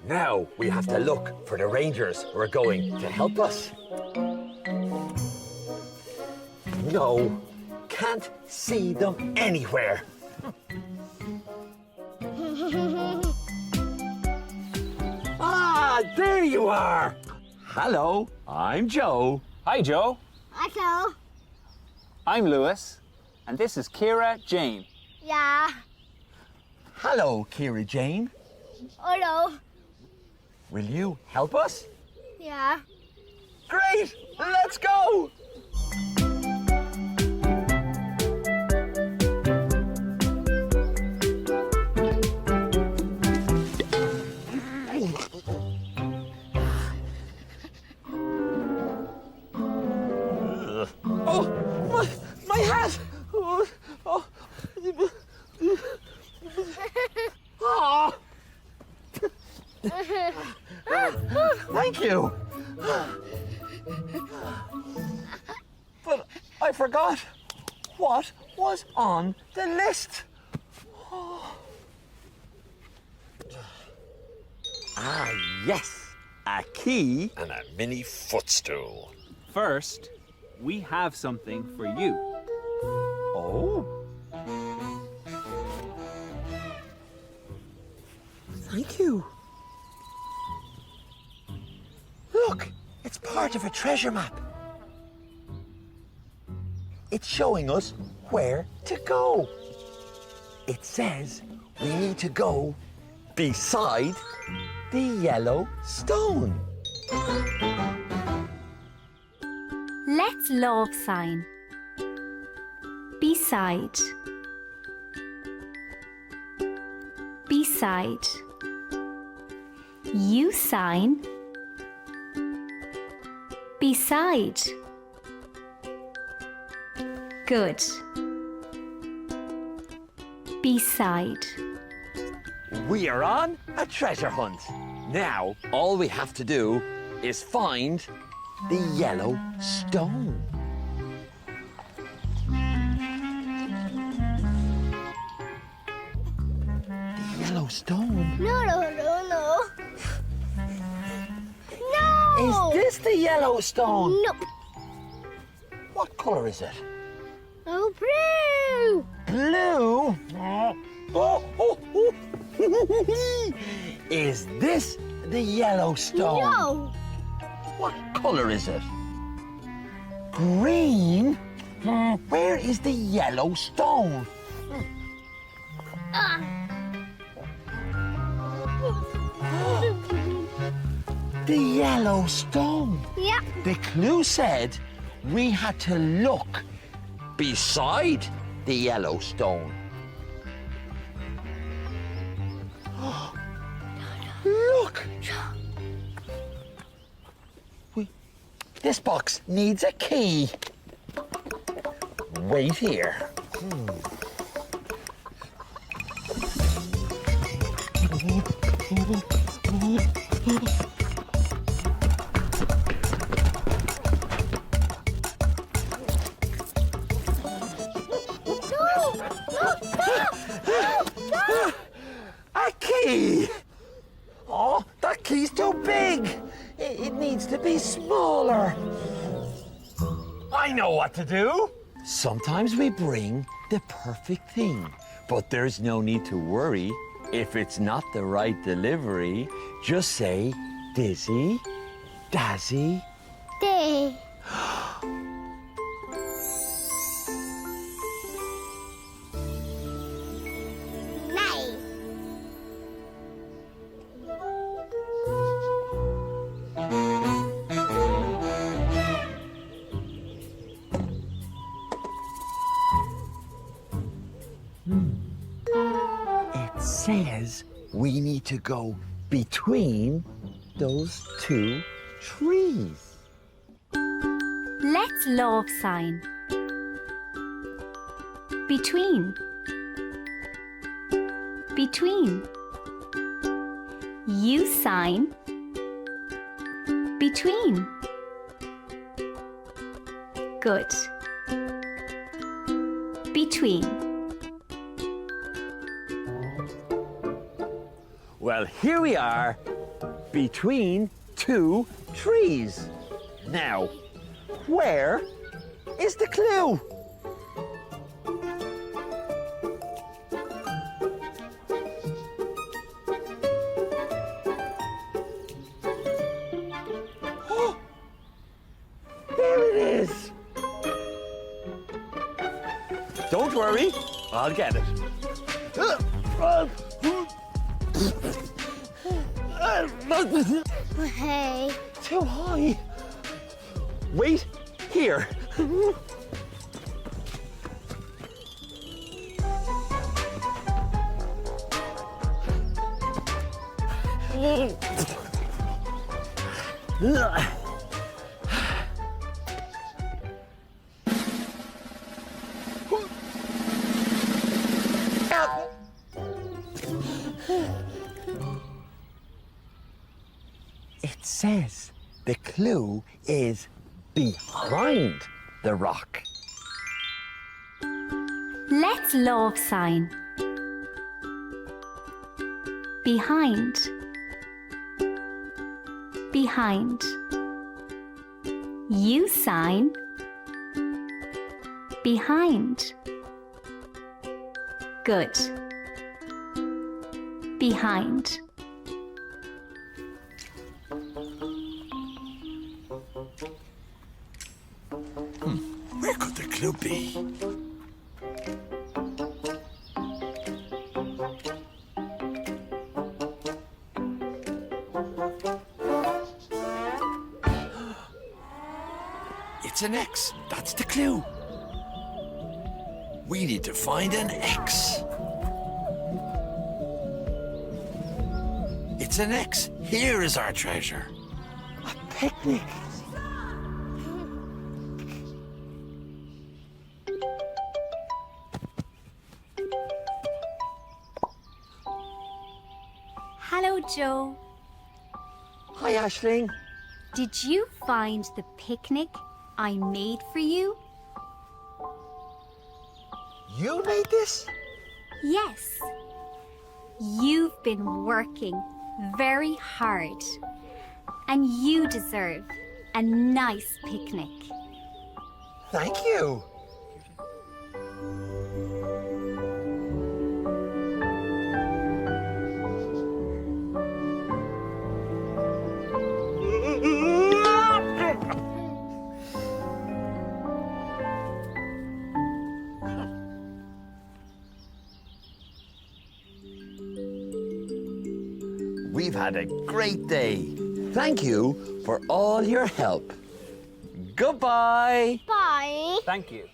Now we have to look for the rangers who are going to help us. No, can't see them anywhere. Ah, there you are. Hello, I'm Joe. Hi, Joe. Hello. I'm Lewis, and this is Kira Jane. Yeah. Hello, Kira Jane. Hello. Will you help us? Yeah. Great, let's go. Oh, my hat! Oh. Oh. Thank you. But I forgot what was on the list. Ah, yes. A key and a mini footstool. First, we have something for you. Oh. Thank you. Look, it's part of a treasure map. It's showing us where to go. It says we need to go beside the yellow stone. Let's love sign. Beside. Beside. You sign. Beside. Good. Beside. We are on a treasure hunt. Now, all we have to do is find the yellow stone. The yellow stone? No. Is this the yellow stone? Nope. What color is it? Oh, blue. Blue? Oh. Is this the yellow stone? No. What color is it? Green? Where is the yellow stone? The yellow stone. Yeah. The clue said we had to look beside the yellow stone. Look! This box needs a key. Wait here. A key! Oh, that key's too big. It needs to be smaller. I know what to do. Sometimes we bring the perfect thing, but there's no need to worry. If it's not the right delivery, just say Dizzy, Dazzy. Day. Nice. It says we need to go between those two trees. Let's love sign. Between. Between. You sign. Between. Good. Between. Well, here we are between two trees. Now, where is the clue? Oh, there it is. Don't worry, I'll get it. Hey. Too high. Wait here. It says the clue is behind the rock. Let's love sign. Behind. Behind. You sign. Behind. Good. Behind. Where could the clue be? It's an X. That's the clue. We need to find an X. It's an X. Here is our treasure. A picnic. Hello, Joe. Hi, Aisling. Did you find the picnic I made for you? You made this? Yes. You've been working very hard, and you deserve a nice picnic. Thank you. We've had a great day. Thank you for all your help. Goodbye. Bye. Thank you.